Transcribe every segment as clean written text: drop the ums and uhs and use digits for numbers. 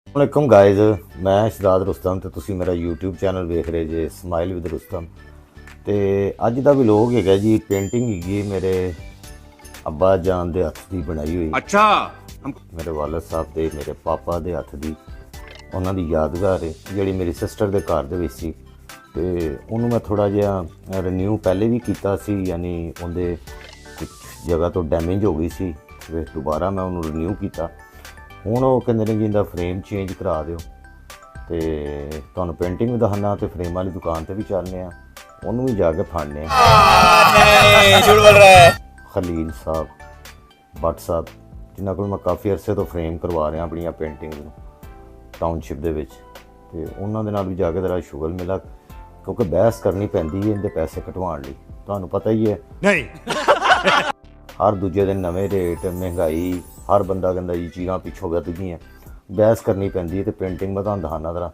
वालेकुम गाइज, मैं शराद रुस्तम तो तुसी मेरा यूट्यूब चैनल वेख रहे जे स्माइल विद रुस्तम। तो अज का व्लॉग है जी, पेंटिंग हैगी मेरे अब्बा जान दे हत्थ दी बनाई हुई। अच्छा, मेरे वालद साहब दे, मेरे पापा दे हत्थ दी उन्हां दी यादगार है जिहड़ी मेरी सिस्टर दे घर दे विच सी। ते उन्होंने मैं थोड़ा जिहा रिन्यू पहले भी किया सी, यानी उनके कुछ जगह तो डैमेज हो गई सी, फिर दोबारा मैं उन्होंने रिन्यू किया। हुण वो कहंदे ने जी इहदा फ्रेम चेंज करा दिओ, तो तुहानूं पेंटिंग भी दिखाना, तो फ्रेम वाली दुकान ते भी चलने आ, उन्होंने भी जाके फड़ने खलील साहब भट्ट साहब, जिन्हां कोल मैं काफ़ी अरसे तो फ्रेम करवा रहा अपनी पेंटिंग टाउनशिप दे विच। ते उन्हां दे नाल भी जाके जरा शुगल मिला, क्योंकि बहस करनी पैंदी है इनके पैसे कटवाउण लई। तुहानूं पता ही है नहीं हर दूजे दिन नवे रेट, महंगाई, हर बंदा कहता जी चीज़ां पिछों गया तुझी हैं, बहस करनी पैंदी है। तो पेंटिंग मैं तुहानूं दिखाना, जरा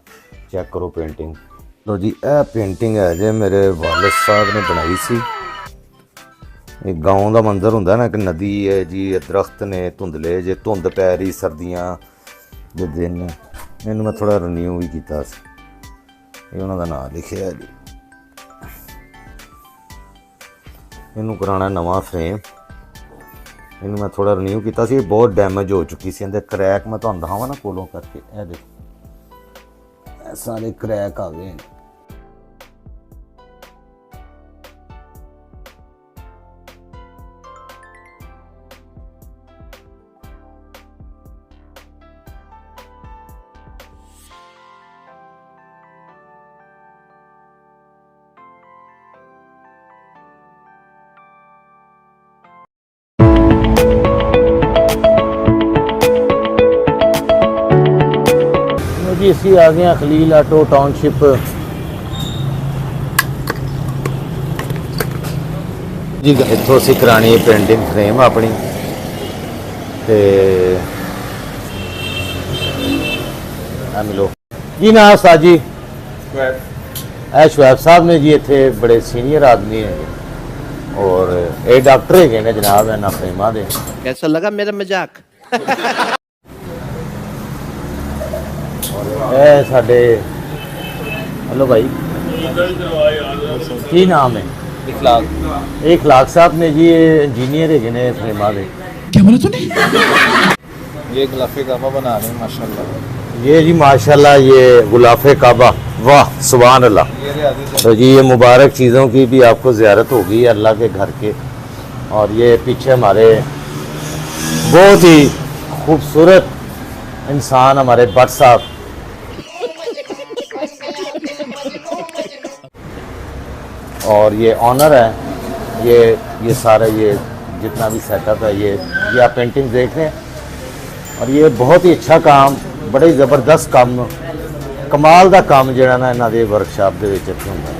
चैक करो पेंटिंग। लो जी, यह पेंटिंग है जे मेरे वालिद साहब ने बनाई सी। एक गाँव का मंजर होंदा ना, कि नदी है जी, दरख्त ने धुंधले जे, धुंध पै रही सर्दियाँ दे दिन। इनू मैं थोड़ा रिन्यू भी किया, ये उन्होंने नाम लिखे है जी। इनू कराना नवा फ्रेम, इनू मैं थोड़ा रिन्यू किया सी, बहुत डैमेज हो चुकी सी। इहदे क्रैक मैं तुहानूं दिखावां ना कोलों करके, ए देखो ए सारे क्रैक आ गए। जी असी आ गए खलील आटो टाउनशिप। जी इतों असी करानी है पेंटिंग फ्रेम अपनी। ते मिलो जी ना उस्ताद जी, शुएब साहब ने जी, इतने बड़े सीनियर आदमी है और ये डॉक्टर है जनाब इन्होंने फ्रेमां दे। कैसा लगा मेरा मजाक? साडे हेलो भाई, की नाम है? इखलाक साहब ने जी, इंजीनियर है फ्रेमां दे। क्या बोला तूने? ये गुलाफे काबा बना रहे हैं माशाल्लाह। ये जी माशाल्लाह, ये गुलाफे काबा, वाह सुभान अल्लाह। तो जी ये मुबारक चीज़ों की भी आपको ज़ियारत होगी अल्लाह के घर के। और ये पीछे हमारे बहुत ही खूबसूरत इंसान हमारे भट्ट साहब, और ये ऑनर है। ये सारा ये जितना भी सेटअप है, ये आप पेंटिंग देख रहे हैं। और ये बहुत ही अच्छा काम, बड़े ज़बरदस्त काम, कमाल का काम जिहड़ा ना इन्हां दे वर्कशॉप दे विच इत्थे हुंदा है,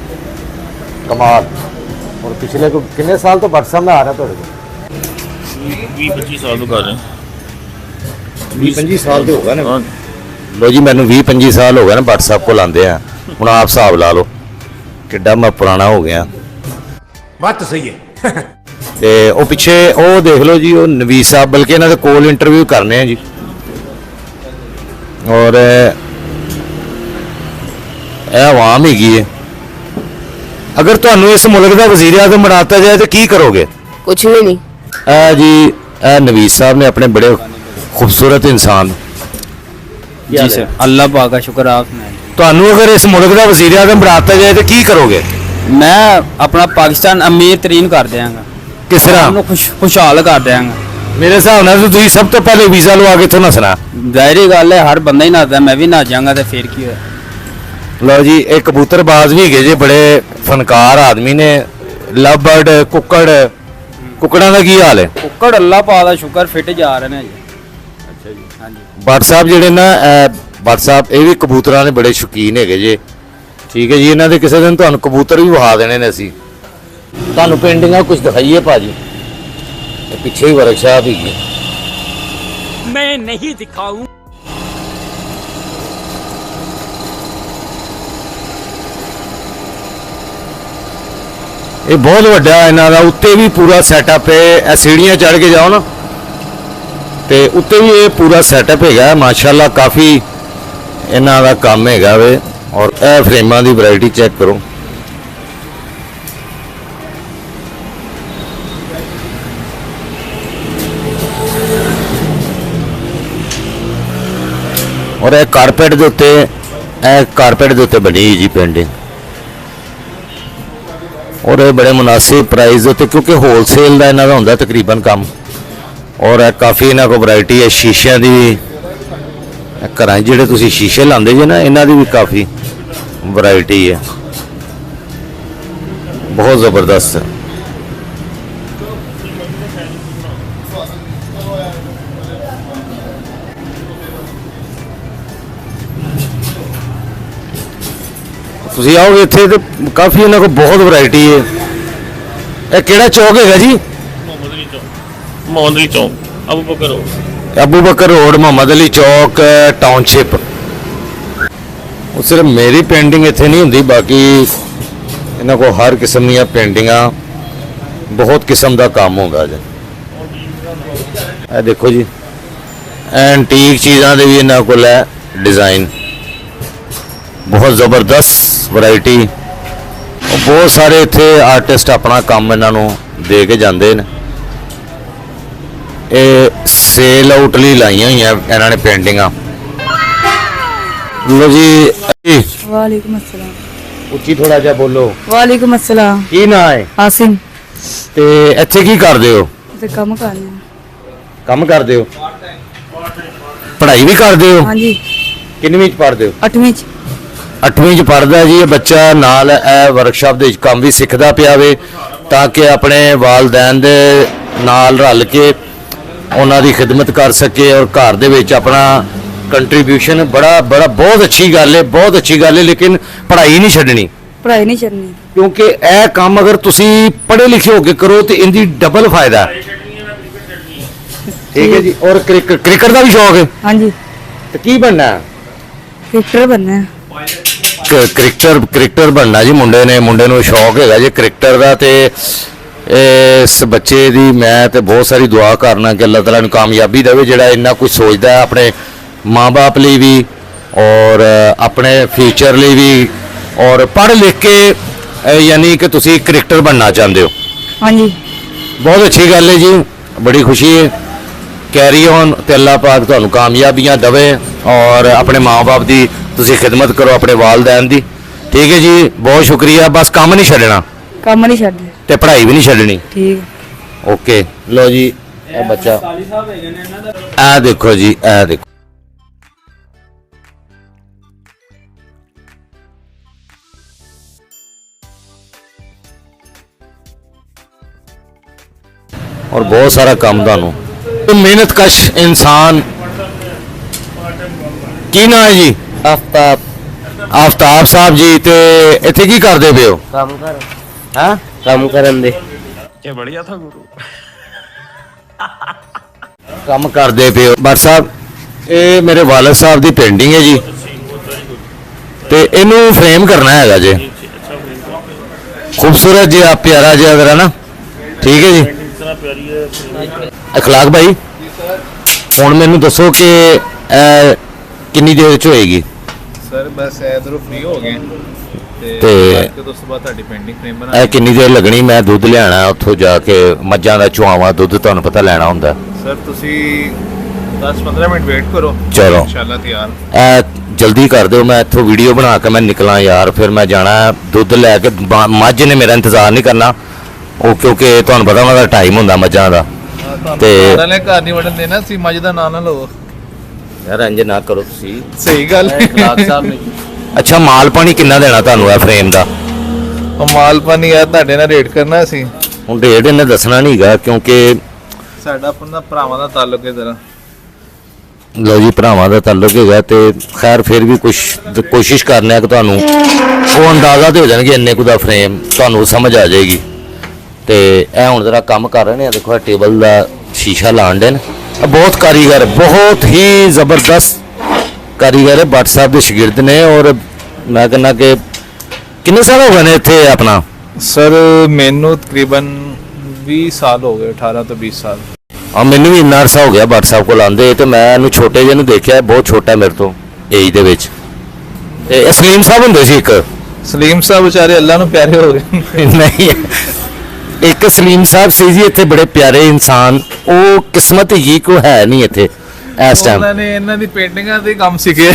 कमाल। और पिछले को कितने साल तो भट्ट साहब में आ रहा तुहाडे कोल? 20-25 साल तो कर रहे हैं। 20-25 साल तो हो गए ना। लो जी, मैनू 20-25 साल हो गए ना भट्ट साहब को लांदे हैं। हुण आप हिसाब ला लो किड्डा मैं पुराना हो गया। बात तो सही है। ते वो पिछे वो देख लो जी, वो नवीस साहब, बल्कि इन्हां दे कोल इंटरव्यू करने हैं जी। और आवाम हैगी है। अगर तुहानू इस मुल्क का वजीर आज़म बनाता जाए तो की करोगे? कुछ भी नहीं। जी नवीस साहब ने अपने बड़े खूबसूरत इंसान। जी सर, अल्लाह पाक का शुक्र। आपने तुहानू अगर इस मुल्क का वजीर आज़म बनाता जाए तो की करोगे? मैं अपना पाकिस्तान अमीर तरीन कर देंगा। किस तरह? खुशहाल कर देंगा। मेरे हिसाब नाल तो तुसीं सब तो पहले वीज़ा लवा के इत्थों नसना। जाहिर गल है, हर बंदा ही नसदा, मैं भी नस जाऊंगा तो फिर की होया। लो जी, एक कबूतरबाज भी है जी, बड़े फनकार आदमी ने। लव बर्ड, कुकड़ा का की हाल है? कुक्कड़ अल्लाह पाक का शुक्र फिट जा रहे हैं जी। अच्छा जी, हाँ जी। भट्ट साहब जिहड़े ना, भट्ट साहब ये भी कबूतरां दे बड़े शौकीन है जी। ठीक है जी, इन्हां दे किसी दिन तुहानूं कबूतर भी विखा देने ने असीं। तुहानूं पेंटिंगां कुछ दिखाइए भाजी, पिछे ही वर्कशॉप ही मैं नहीं दिखाऊं। ये बहुत वड्डा इन्हां दा, उत्ते भी पूरा सैटअप है। सीढ़ियां चढ़ के जाओ ना, तो उत्ते भी ये पूरा सैटअप है माशाल्लाह। काफ़ी ਇਹਨਾਂ ਦਾ ਕੰਮ ਹੈਗਾ ਵੇ। ਔਰ ਇਹ ਫਰੇਮਾਂ ਦੀ ਵੈਰਾਈਟੀ ਚੈੱਕ ਕਰੋ। ਔਰ ਇਹ ਕਾਰਪੇਟ ਦੇ ਉੱਤੇ ਬਣੀ ਜੀ ਪੇਂਟਿੰਗ। ਔਰ ਇਹ ਬੜੇ ਮੁਨਾਸਿਬ ਪ੍ਰਾਈਸ ਦੇ ਉੱਤੇ, ਕਿਉਂਕਿ ਹੋਲਸੇਲ ਦਾ ਇਹਨਾਂ ਦਾ ਹੁੰਦਾ ਤਕਰੀਬਨ ਕੰਮ। ਔਰ ਇਹ ਕਾਫੀ ਇਹਨਾਂ ਕੋਲ ਵੈਰਾਈਟੀ ਹੈ ਸ਼ੀਸ਼ਿਆਂ ਦੀ ਵੀ। ਘਰਾਂ 'ਚ ਜਿਹੜੇ ਤੁਸੀਂ ਸ਼ੀਸ਼ੇ ਲਾਉਂਦੇ ਜੇ ਨਾ, ਇਹਨਾਂ ਦੀ ਵੀ ਕਾਫੀ ਵੈਰਾਈਟੀ ਹੈ, ਬਹੁਤ ਜ਼ਬਰਦਸਤ ਹੈ। ਤੁਸੀਂ ਆਓਗੇ ਇੱਥੇ ਤੇ ਕਾਫੀ ਇਹਨਾਂ ਕੋਲ ਬਹੁਤ ਵੈਰਾਈਟੀ ਹੈ। ਇਹ ਕਿਹੜਾ ਚੌਕ ਹੈਗਾ ਜੀ? मोहम्मद अली चौक अबू बकर रोड। अबू बकर रोड मोहम्मद अली चौक टाउनशिप। ਉਹ ਸਿਰਫ ਮੇਰੀ ਪੇਂਟਿੰਗ ਇੱਥੇ ਨਹੀਂ ਹੁੰਦੀ, ਬਾਕੀ ਇਹਨਾਂ ਕੋਲ ਹਰ ਕਿਸਮ ਦੀਆਂ ਪੇਂਟਿੰਗਾਂ, ਬਹੁਤ ਕਿਸਮ ਦਾ ਕੰਮ ਹੁੰਦਾ ਜੀ। ਇਹ ਦੇਖੋ ਜੀ, ਐਂਟੀਕ ਚੀਜ਼ਾਂ ਦੇ ਵੀ ਇਹਨਾਂ ਕੋਲ ਹੈ ਡਿਜ਼ਾਈਨ, ਬਹੁਤ ਜ਼ਬਰਦਸਤ ਵੈਰਾਈਟੀ। ਬਹੁਤ ਸਾਰੇ ਇੱਥੇ ਆਰਟਿਸਟ ਆਪਣਾ ਕੰਮ ਇਹਨਾਂ ਨੂੰ ਦੇ ਕੇ ਜਾਂਦੇ ਨੇ। ਇਹ ਸੇਲ ਆਊਟ ਲਈ ਲਾਈਆਂ ਹੋਈਆਂ ਇਹਨਾਂ ਨੇ ਪੇਂਟਿੰਗਾਂ। ਲੋ ਜੀ, वालेकुम अस्सलाम। ਉੱਚੀ ਥੋੜਾ ਜਿਹਾ ਬੋਲੋ। वालेकुम अस्सलाम। ਕੀ ਨਾਂ ਹੈ? आसिम। ਤੇ ਇੱਥੇ ਕੀ ਕਰਦੇ ਹੋ? ते कम कर लें। ਕੰਮ ਕਰਦੇ ਹੋ? ਪੜ੍ਹਾਈ ਵੀ ਕਰਦੇ ਹੋ? हाँ जी। ਕਿੰਨਵੀਂ ਚ ਪੜ੍ਹਦੇ ਹੋ? 8वीं च। 8ਵੀਂ ਚ ਪੜ੍ਹਦਾ ਜੀ ਇਹ ਬੱਚਾ। ਨਾਲ ਇਹ ਵਰਕਸ਼ਾਪ ਦੇ ਵਿੱਚ ਕੰਮ ਵੀ ਸਿੱਖਦਾ ਪਿਆ ਵੇ, ਤਾਂ ਕਿ ਆਪਣੇ ਵਾਲਦੈਨ ਦੇ ਨਾਲ ਰਲ ਕੇ ਉਹਨਾਂ ਦੀ ਖਿਦਮਤ ਕਰ ਸਕੇ ਔਰ ਘਰ ਦੇ ਵਿੱਚ ਆਪਣਾ ਕੰਟਰੀਬਿਊਸ਼ਨ। ਬਹੁਤ ਅੱਛੀ ਗੱਲ ਹੈ, ਬਹੁਤ ਅੱਛੀ ਗੱਲ ਹੈ। ਲੇਕਿਨ ਪੜ੍ਹਾਈ ਨਹੀਂ ਛੱਡਣੀ, पढ़ाई नहीं छड़नी। ਕਿਉਂਕਿ ਇਹ ਕੰਮ ਅਗਰ ਤੁਸੀਂ ਪੜ੍ਹੇ ਲਿਖੇ ਹੋ ਕੇ ਕਰੋ ਤੇ ਇਹਦੀ ਡਬਲ ਫਾਇਦਾ ਹੈ। ਠੀਕ ਹੈ ਜੀ। ਔਰ ਕ੍ਰਿਕਟ ਦਾ ਵੀ ਸ਼ੌਕ ਹੈ? हाँ जी। ਤੇ ਕੀ ਬਣਨਾ ਹੈ? क्रिकेटर बनना है। ਕ੍ਰਿਕਟਰ ਬਣਨਾ ਜੀ ਮੁੰਡੇ ਨੂੰ ਸ਼ੌਕ ਹੈਗਾ ਜੀ ਕ੍ਰਿਕਟਰ ਦਾ। ਤੇ ਇਸ ਬੱਚੇ ਦੀ ਮੈਂ ਤੇ ਬਹੁਤ ਸਾਰੀ ਦੁਆ ਕਰਨਾ ਕਿ ਅੱਲਾਹ ਤਾਲਾ ਨੂੰ ਕਾਮਯਾਬੀ ਦੇਵੇ, ਜਿਹੜਾ ਇੰਨਾ ਕੁਝ ਸੋਚਦਾ ਹੈ ਆਪਣੇ ਮਾਂ-ਬਾਪ ਲਈ ਵੀ ਔਰ ਆਪਣੇ ਫਿਊਚਰ ਲਈ ਵੀ। ਔਰ ਪੜ੍ਹ ਲਿਖ ਕੇ ਯਾਨੀ ਕਿ ਤੁਸੀਂ ਕ੍ਰਿਕਟਰ ਬਣਨਾ ਚਾਹੁੰਦੇ ਹੋ। हाँ जी। ਬਹੁਤ ਅੱਛੀ ਗੱਲ ਹੈ ਜੀ, ਬੜੀ ਖੁਸ਼ੀ ਹੈ। ਕੈਰੀ ਔਨ ਤੇ ਅੱਲਾਹ ਪਾਕ ਤੁਹਾਨੂੰ ਕਾਮਯਾਬੀਆਂ ਦੇਵੇ ਔਰ ਆਪਣੇ ਮਾਂ-ਬਾਪ ਦੀ ਤੁਸੀਂ ਖਿਦਮਤ ਕਰੋ, ਆਪਣੇ ਵਾਲਦੈਨ ਦੀ। ਠੀਕ ਹੈ ਜੀ, ਬਹੁਤ ਸ਼ੁਕਰੀਆ। ਬਸ ਕੰਮ ਨਹੀਂ ਛੱਡਣਾ कम नहीं छड़नी। ਤੇ ਪੜ੍ਹਾਈ ਵੀ ਨਹੀਂ ਛੱਡਣੀ। ठीक। ਓਕੇ। ਲੋ ਜੀ, ਇਹ ਬੱਚਾ ਇਹ ਦੇਖੋ ਜੀ, ਇਹ ਦੇਖੋ। और बहुत सारा काम ਤੁਹਾਨੂੰ मेहनत कश इंसान। ਕੀ ਨਾਂ ਹੈ ਜੀ? ਆਫਤਾਬ ਸਾਹਿਬ ਜੀ। ਤੇ ਇੱਥੇ ਕੀ ਕਰਦੇ ਪਏ ਹੋ? ਕੰਮ ਕਰ ਹੈਂ? ਕੰਮ ਕਰਨ ਦੇ। क्या बढ़िया था गुरु। ਕੰਮ ਕਰਦੇ ਪਏ ਹੋ? ਬਟ ਸਾਹਿਬ, ਇਹ ਮੇਰੇ ਵਾਲਦ ਸਾਹਿਬ ਦੀ ਪੇਂਟਿੰਗ ਹੈ ਜੀ, ਤੇ ਇਹਨੂੰ ਫਰੇਮ ਕਰਨਾ ਹੈਗਾ ਜੀ। ਖੂਬਸੂਰਤ ਜਿਹਾ, ਪਿਆਰਾ ਜਿਹਾ ਜ਼ਰਾ ਨਾ। ਠੀਕ ਹੈ ਜੀ। ਅਖਲਾਕ ਭਾਈ, ਹੁਣ ਮੈਨੂੰ ਦੱਸੋ ਕਿ ਇਹ ਕਿੰਨੀ ਦੇਰ ਚ ਹੋਏਗੀ? ਸਰ ਬਸ ਇਧਰੋਂ ਫ੍ਰੀ ਹੋ ਗਏ ਤੇ ਉਸ ਤੋਂ ਬਾਅਦ ਤੁਹਾਡੀ ਪੇਂਟਿੰਗ ਫਰੇਮ ਬਣਾ। ਇਹ ਕਿੰਨੀ ਦੇਰ ਲੱਗਣੀ? ਮੈਂ ਦੁੱਧ ਲਿਆਣਾ ਉੱਥੋਂ ਜਾ ਕੇ, ਮੱਝਾਂ ਦਾ ਚੁਆਵਾਂ ਦੁੱਧ ਤੁਹਾਨੂੰ ਪਤਾ ਲੈਣਾ ਹੁੰਦਾ। ਸਰ ਤੁਸੀਂ 10-15 ਮਿੰਟ ਵੇਟ ਕਰੋ, ਚਲੋ ਇਨਸ਼ਾਅੱਲਾ ਤਿਆਰ। ਇਹ ਜਲਦੀ ਕਰ ਦਿਓ, ਮੈਂ ਇੱਥੋਂ ਵੀਡੀਓ ਬਣਾ ਕੇ ਮੈਂ ਨਿਕਲਾਂ ਯਾਰ। ਫਿਰ ਮੈਂ ਜਾਣਾ ਦੁੱਧ ਲੈ ਕੇ। ਮੱਝ ਨੇ ਮੇਰਾ ਇੰਤਜ਼ਾਰ ਨਹੀਂ ਕਰਨਾ, ਉਹ ਕਿਉਂਕਿ ਤੁਹਾਨੂੰ ਪਤਾ ਉਹਨਾਂ ਦਾ ਟਾਈਮ ਹੁੰਦਾ ਮੱਝਾਂ ਦਾ। ਤੇ ਨਾਲੇ ਘਰ ਨਹੀਂ ਵੜਨ ਦੇਣਾ ਸੀ, ਮੱਝ ਦਾ ਨਾਂ ਨਾ ਲਓ ਯਾਰ ਇੰਜ ਨਾ ਕਰੋ ਤੁਸੀਂ। ਸਹੀ ਗੱਲ ਹੈ। ਅੱਛਾ, ਮਾਲ ਪਾਣੀ ਕਿੰਨਾ ਦੇਣਾ ਤੁਹਾਨੂੰ ਇਹ ਫਰੇਮ ਦਾ? ਉਹ ਮਾਲ ਪਾਣੀ ਯਾਰ ਤੁਹਾਡੇ ਨਾਲ ਰੇਟ ਕਰਨਾ ਸੀ। ਹੁਣ ਰੇਟ ਇਹਨੇ ਦੱਸਣਾ ਨਹੀਂਗਾ, ਕਿਉਂਕਿ ਸਾਡਾ ਆਪਣਾ ਭਰਾਵਾਂ ਦਾ ਤਾਲੁਕ ਹੈ ਜ਼ਰਾ। ਲੋ ਜੀ, ਭਰਾਵਾਂ ਦਾ ਤਾਲੁਕ ਹੈਗਾ। ਤੇ ਖੈਰ ਫਿਰ ਵੀ ਕੋਸ਼ਿਸ਼ ਕਰਨਾ ਕਿ ਤੁਹਾਨੂੰ ਉਹ ਅੰਦਾਜ਼ਾ ਤੇ ਹੋ ਜਾਣਗੇ ਇੰਨੇ ਕੁ ਦਾ ਫਰੇਮ, ਤੁਹਾਨੂੰ ਸਮਝ ਆ ਜਾਏਗੀ। ਤੇ ਇਹ ਹੁਣ ਜ਼ਰਾ ਕੰਮ ਕਰ ਰਹੇ ਨੇ। ਦੇਖੋ ਇਹ ਟੇਬਲ ਦਾ ਸ਼ੀਸ਼ਾ ਲਾਣ ਦੇ ਨੇ। ਬਹੁਤ ਕਾਰੀਗਰ, ਬਹੁਤ ਹੀ ਜ਼ਬਰਦਸਤ ਕਾਰੀਗਰ ਹੈ। ਭੱਟ ਸਾਹਿਬ ਦੇ ਸ਼ਾਗਿਰਦ ਨੇ। ਔਰ ਮੈਂ ਕਹਿੰਦਾ ਕਿ ਕਿੰਨੇ ਸਾਲ ਹੋ ਗਏ ਨੇ ਇੱਥੇ ਆਪਣਾ? ਸਰ ਮੈਨੂੰ ਤਕਰੀਬਨ 20 ਸਾਲ ਹੋ ਗਏ, 18 ਤੋਂ 20 ਸਾਲ। ਮੈਨੂੰ ਵੀ ਇੰਨਾ ਅਰਸਾ ਹੋ ਗਿਆ ਭੱਟ ਸਾਹਿਬ ਕੋਲ ਆਉਂਦੇ। ਤੇ ਮੈਂ ਇਹਨੂੰ ਛੋਟੇ ਜਿਹੇ ਨੂੰ ਦੇਖਿਆ, ਬਹੁਤ ਛੋਟਾ ਮੇਰੇ ਤੋਂ। ਏਜ ਦੇ ਵਿੱਚ। ਤੇ ਇਹ ਸਲੀਮ ਸਾਹਿਬ ਹੁੰਦੇ ਸੀ ਇੱਕ। ਸਲੀਮ ਸਾਹਿਬ ਵਿਚਾਰੇ ਅੱਲਾ ਨੂੰ ਪਿਆਰੇ ਹੋ ਗਏ। ਨਹੀਂ, ਇੱਕ ਸਲੀਮ ਸਾਹਿਬ ਸੀ ਜੀ ਇੱਥੇ, ਬੜੇ ਪਿਆਰੇ ਇਨਸਾਨ। ਉਹ ਕਿਸਮਤ ਹੀ ਕੋ ਹੈ ਨਹੀਂ ਇੱਥੇ ਇਸ ਟਾਈਮ। ਉਹਨਾਂ ਨੇ ਇਹਨਾਂ ਦੀ ਪੇਂਟਿੰਗਾਂ ਦੇ ਕੰਮ ਸਿੱਖੇ।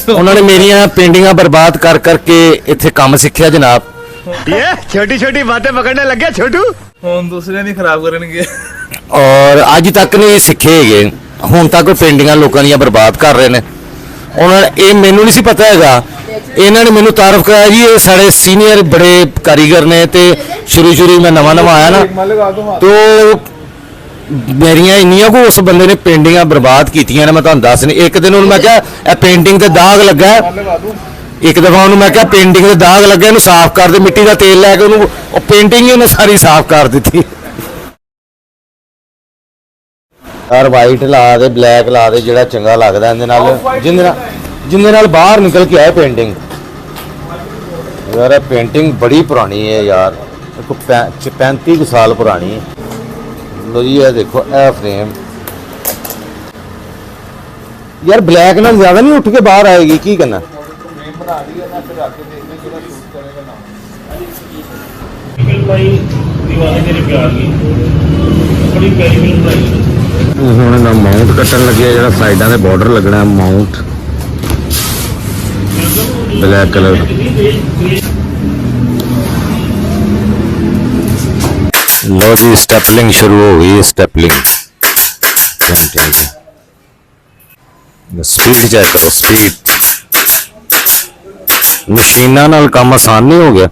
ਉਹਨਾਂ ਨੇ ਮੇਰੀਆਂ ਪੇਂਟਿੰਗਾਂ ਬਰਬਾਦ ਕਰ ਕਰਕੇ ਇੱਥੇ ਕੰਮ ਸਿੱਖਿਆ ਜਨਾਬ। ये छोटी छोटी बातें पकड़ने लग गया छोटू। ਹੁਣ ਦੂਸਰੇ ਨਹੀਂ ਖਰਾਬ ਕਰਨਗੇ। ਔਰ ਅੱਜ ਤੱਕ ਨਹੀਂ ਸਿੱਖੇ ਹੈਗੇ। ਹੁਣ ਤੱਕ ਉਹ ਪੇਂਟਿੰਗਾਂ ਲੋਕਾਂ ਦੀਆਂ ਬਰਬਾਦ ਕਰ ਰਹੇ ਨੇ। ਉਹਨਾਂ ਨੇ, ਇਹ ਮੈਨੂੰ ਨਹੀਂ ਸੀ ਪਤਾ ਹੈਗਾ, ਇਹਨਾਂ ਨੇ ਮੈਨੂੰ ਤਾਰਫ ਕਰਾਇਆ ਜੀ, ਇਹ ਸਾਡੇ ਸੀਨੀਅਰ ਬੜੇ ਕਾਰੀਗਰ ਨੇ। ਤੇ ਸ਼ੁਰੂ ਮੈਂ ਨਵਾਂ ਆਇਆ ਨਾ, ਤੋ ਮੇਰੀਆਂ ਇੰਨੀਆਂ ਕੋ ਉਸ ਬੰਦੇ ਨੇ ਪੇਂਟਿੰਗਾਂ ਬਰਬਾਦ ਕੀਤੀਆਂ ਨੇ, ਮੈਂ ਤੁਹਾਨੂੰ ਦੱਸ ਨਹੀਂ। ਇੱਕ ਦਿਨ ਉਹਨੂੰ ਮੈਂ ਕਿਹਾ ਇਹ ਪੇਂਟਿੰਗ ਤੇ ਦਾਗ ਲੱਗਾ ਹੈ। ਇੱਕ ਦਫਾ ਉਹਨੂੰ ਮੈਂ ਕਿਹਾ ਪੇਂਟਿੰਗ ਤੇ ਦਾਗ ਲੱਗਾ, ਇਹਨੂੰ ਸਾਫ਼ ਕਰ ਦੇ। ਮਿੱਟੀ ਦਾ ਤੇਲ ਲੈ ਕੇ ਉਹਨੂੰ, ਉਹ ਪੇਂਟਿੰਗ ਹੀ ਉਹਨੇ ਸਾਰੀ ਸਾਫ਼ ਕਰ ਦਿੱਤੀ। ਯਾਰ ਵਾਈਟ ਲਾ ਦੇ, ਬਲੈਕ ਲਾ ਦੇ, ਜਿਹੜਾ ਚੰਗਾ ਲੱਗਦਾ ਇਹਦੇ ਨਾਲ, ਜਿੰਦੇ ਨਾਲ ਬਾਹਰ ਨਿਕਲ ਕੇ ਆਏ ਪੇਂਟਿੰਗ। ਯਾਰ ਇਹ ਪੇਂਟਿੰਗ ਬੜੀ ਪੁਰਾਣੀ ਹੈ ਯਾਰ, 35 ਸਾਲ ਪੁਰਾਣੀ ਹੈ। ਲੋ ਜੀ ਇਹ ਦੇਖੋ, ਇਹ ਫਰੇਮ ਯਾਰ ਬਲੈਕ ਨਾਲ ਜ਼ਿਆਦਾ ਨਹੀਂ ਉੱਠ ਕੇ ਬਾਹਰ ਆਏਗੀ, ਕੀ ਕਰਨਾ। ਹੁਣ ਇਹਦਾ ਮਾਊਂਟ ਕੱਟਣ ਲੱਗਿਆ, ਜਿਹੜਾ ਸਾਈਡਾਂ ਦੇ ਬਾਰਡਰ ਲੱਗਣਾ ਮਾਊਂਟ ਬਲੈਕ ਕਲਰ। ਲੋ ਜੀ ਸਟੈਪਲਿੰਗ ਸ਼ੁਰੂ ਹੋ ਗਈ। ਸਟੈਪਲਿੰਗ ਸਪੀਡ ਚੈੱਕ ਕਰੋ, ਸਪੀਡ। ਮਸ਼ੀਨਾਂ ਨਾਲ ਕੰਮ ਆਸਾਨ ਨਹੀਂ ਹੋ ਗਿਆ,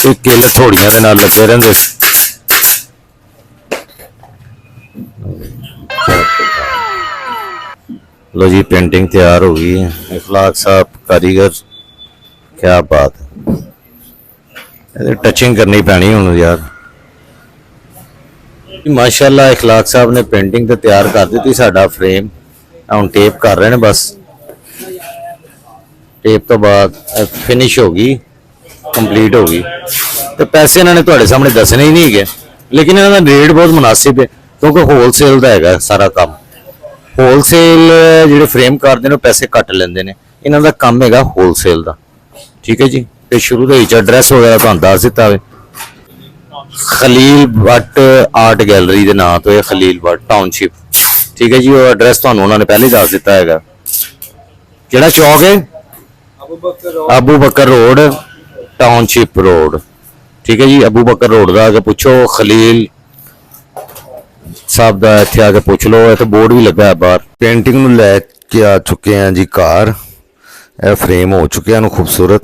ਇਹ ਕਿੱਲ ਥੋੜੀਆਂ ਦੇ ਨਾਲ ਲੱਗੇ ਰਹਿੰਦੇ ਸੀ। लो जी पेंटिंग तैयार हो गई है। इखलाक साहब कारीगर, क्या बात है। टचिंग करनी पैनी हुण यार। माशाल्लाह इखलाक साहब ने पेंटिंग तो तैयार कर दी। साडा फ्रेम हुण टेप कर रहे हैं, बस टेप तो बाद फिनिश हो गई, कंप्लीट हो गई। तो पैसे इन्होंने तुहाडे सामने दसने ही नहीं है, लेकिन इन्होंने रेट बहुत मुनासिब है, क्योंकि होलसेल का है सारा काम। होलसेल ਜਿਹੜੇ ਫਰੇਮ ਕਰਦੇ ਨੇ ਪੈਸੇ ਕੱਟ ਲੈਂਦੇ ਨੇ, ਇਹਨਾਂ ਦਾ ਕੰਮ ਹੈਗਾ ਹੋਲਸੇਲ ਦਾ। ਠੀਕ ਹੈ ਜੀ। ਤੇ ਸ਼ੁਰੂ ਦੇ ਵਿੱਚ ਐਡਰੈਸ ਵਗੈਰਾ ਤੁਹਾਨੂੰ ਦੱਸ ਦਿੱਤਾ ਵੇ, ਖਲੀਲ ਭੱਟ ਆਰਟ ਗੈਲਰੀ ਦੇ ਨਾਂ ਤੋਂ ਇਹ ਖਲੀਲ ਭੱਟ ਟਾਊਨਸ਼ਿਪ। ਠੀਕ ਹੈ ਜੀ। ਉਹ ਐਡਰੈਸ ਤੁਹਾਨੂੰ ਉਹਨਾਂ ਨੇ ਪਹਿਲੇ ਦੱਸ ਦਿੱਤਾ ਹੈਗਾ। ਕਿਹੜਾ ਚੌਕ ਹੈ? ਅਬੂ ਬਕਰ ਰੋਡ, ਟਾਊਨਸ਼ਿਪ ਰੋਡ। ਠੀਕ ਹੈ ਜੀ। ਅਬੂ ਬਕਰ ਰੋਡ ਦਾ ਆ ਕੇ ਪੁੱਛੋ, ਖਲੀਲ ਸਾਹਿਬ ਦਾ ਇੱਥੇ ਆ ਕੇ ਪੁੱਛ ਲਓ। ਇੱਥੇ ਬੋਰਡ ਵੀ ਲੱਗਾ ਹੈ ਬਾਹਰ। ਪੇਂਟਿੰਗ ਨੂੰ ਲੈ ਕੇ ਆ ਚੁੱਕੇ ਹਾਂ ਜੀ ਘਰ। ਇਹ ਫਰੇਮ ਹੋ ਚੁੱਕਿਆ ਨੂੰ ਖੂਬਸੂਰਤ,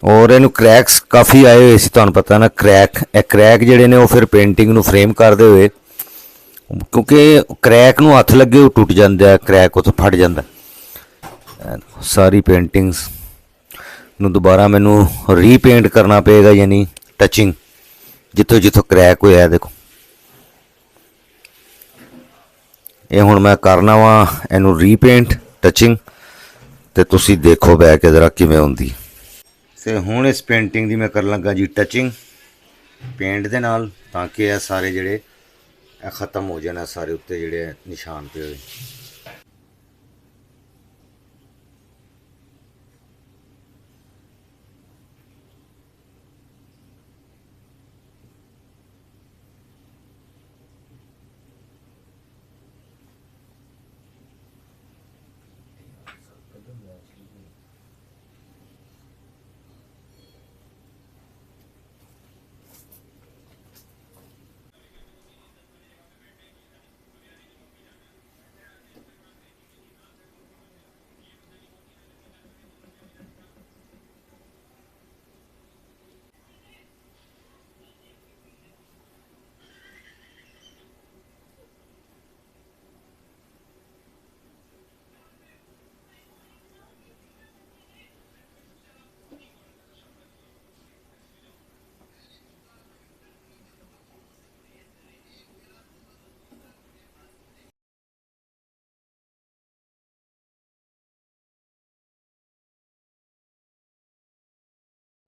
ਔਰ ਇਹਨੂੰ ਕ੍ਰੈਕਸ ਕਾਫੀ ਆਏ ਹੋਏ ਸੀ, ਤੁਹਾਨੂੰ ਪਤਾ ਨਾ। ਇਹ ਕ੍ਰੈਕ ਜਿਹੜੇ ਨੇ ਉਹ ਫਿਰ ਪੇਂਟਿੰਗ ਨੂੰ ਫਰੇਮ ਕਰਦੇ ਹੋਏ, ਕਿਉਂਕਿ ਕ੍ਰੈਕ ਨੂੰ ਹੱਥ ਲੱਗੇ ਉਹ ਟੁੱਟ ਜਾਂਦਾ, ਕ੍ਰੈਕ ਉੱਥੇ ਫਟ ਜਾਂਦਾ। ਸਾਰੀ ਪੇਂਟਿੰਗਸ ਨੂੰ ਦੁਬਾਰਾ ਮੈਨੂੰ ਰੀਪੇਂਟ ਕਰਨਾ ਪਏਗਾ, ਯਾਨੀ ਟਚਿੰਗ ਜਿੱਥੋਂ ਜਿੱਥੋਂ ਕ੍ਰੈਕ ਹੋਇਆ। ਦੇਖੋ ਇਹ ਹੁਣ ਮੈਂ ਕਰਨਾ ਵਾ ਇਹਨੂੰ ਰੀਪੇਂਟ, ਟਚਿੰਗ, ਤੇ ਤੁਸੀਂ ਦੇਖੋ ਬੈ ਕੇ ਜ਼ਰਾ ਕਿਵੇਂ ਹੁੰਦੀ। ਤੇ ਹੁਣ ਇਸ ਪੇਂਟਿੰਗ ਦੀ ਮੈਂ ਕਰਨ ਲੱਗਾ ਜੀ ਟਚਿੰਗ ਪੇਂਟ ਦੇ ਨਾਲ, ਤਾਂ ਕਿ ਇਹ ਸਾਰੇ ਜਿਹੜੇ ਇਹ ਖਤਮ ਹੋ ਜਾਣ, ਸਾਰੇ ਉੱਤੇ ਜਿਹੜੇ ਨਿਸ਼ਾਨ ਪਏ ਹੋਏ।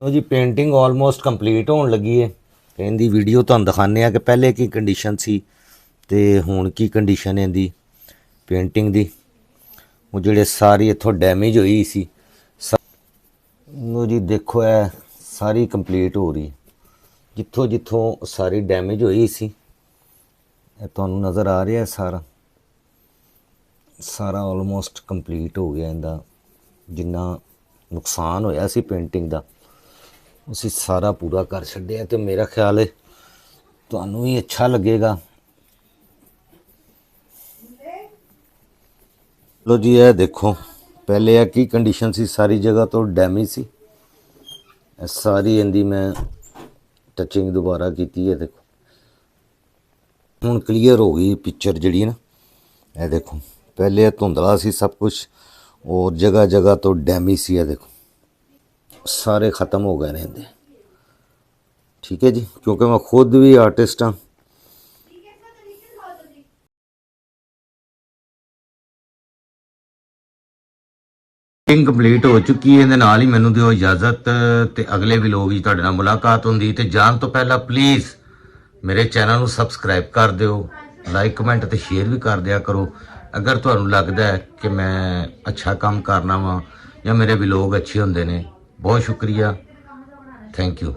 ਲੋ ਜੀ ਪੇਂਟਿੰਗ ਆਲਮੋਸਟ ਕੰਪਲੀਟ ਹੋਣ ਲੱਗੀ ਹੈ। ਤੇ ਇਹਦੀ ਵੀਡੀਓ ਤੁਹਾਨੂੰ ਦਿਖਾਉਂਦੇ ਆ ਕਿ ਪਹਿਲੇ ਕੀ ਕੰਡੀਸ਼ਨ ਸੀ ਤੇ ਹੁਣ ਕੀ ਕੰਡੀਸ਼ਨ ਹੈ ਇਹਦੀ ਪੇਂਟਿੰਗ ਦੀ। ਉਹ ਜਿਹੜੇ ਸਾਰੀ ਇੱਥੋਂ ਡੈਮੇਜ ਹੋਈ ਸੀ ਲੋ ਜੀ ਦੇਖੋ ਇਹ ਸਾਰੀ ਕੰਪਲੀਟ ਹੋ ਰਹੀ ਜਿੱਥੋਂ ਜਿੱਥੋਂ ਸਾਰੀ ਡੈਮੇਜ ਹੋਈ ਸੀ ਇਹ ਤੁਹਾਨੂੰ ਨਜ਼ਰ ਆ ਰਿਹਾ ਸਾਰਾ ਆਲਮੋਸਟ ਕੰਪਲੀਟ ਹੋ ਗਿਆ ਇਹਦਾ ਜਿੰਨਾ ਨੁਕਸਾਨ ਹੋਇਆ ਸੀ ਪੇਂਟਿੰਗ ਦਾ ਅਸੀਂ ਸਾਰਾ ਪੂਰਾ ਕਰ ਛੱਡਿਆ ਤੇ ਮੇਰਾ ਖਿਆਲ ਹੈ ਤੁਹਾਨੂੰ ਵੀ ਅੱਛਾ ਲੱਗੇਗਾ। ਲੋ ਜੀ ਇਹ ਦੇਖੋ ਪਹਿਲੇ ਇਹ ਕੀ ਕੰਡੀਸ਼ਨ ਸੀ ਸਾਰੀ ਜਗ੍ਹਾ ਤੋਂ ਡੈਮੇਜ ਸੀ ਇਹ ਸਾਰੀ ਇਹਦੀ ਮੈਂ ਟੱਚਿੰਗ ਦੁਬਾਰਾ ਕੀਤੀ ਹੈ ਦੇਖੋ ਹੁਣ ਕਲੀਅਰ ਹੋ ਗਈ ਪਿਕਚਰ ਜਿਹੜੀ ਨਾ ਇਹ ਦੇਖੋ ਪਹਿਲੇ ਇਹ ਧੁੰਦਲਾ ਸੀ ਸਭ ਕੁਝ और जगह जगह तो डैमेज सी है देखो सारे ख़त्म हो गए रहते ठीक है जी क्योंकि मैं खुद भी आर्टिस्ट हाँ कंप्लीट हो चुकी है ਇਹਦੇ ਨਾਲ ਹੀ ਮੈਨੂੰ ਦਿਓ ਇਜਾਜ਼ਤ ਤੇ ਅਗਲੇ ਵਲੌਗ ਵਿੱਚ ਤੁਹਾਡੇ ਨਾਲ ਮੁਲਾਕਾਤ ਹੁੰਦੀ ਤੇ ਜਾਣ ਤੋਂ ਪਹਿਲਾਂ ਪਲੀਜ਼ ਮੇਰੇ ਚੈਨਲ ਨੂੰ ਸਬਸਕ੍ਰਾਈਬ ਕਰ ਦਿਓ ਲਾਈਕ ਕਮੈਂਟ ਤੇ ਸ਼ੇਅਰ ਵੀ ਕਰ ਦਿਆ ਕਰੋ अगर ਤੁਹਾਨੂੰ ਲੱਗਦਾ ਹੈ ਕਿ ਮੈਂ ਅੱਛਾ ਕੰਮ ਕਰਨਾ ਵਾ ਜਾਂ ਮੇਰੇ ਵਲੌਗ ਅੱਛੇ ਹੁੰਦੇ ਨੇ ਬਹੁਤ ਸ਼ੁਕਰੀਆ ਥੈਂਕ ਯੂ।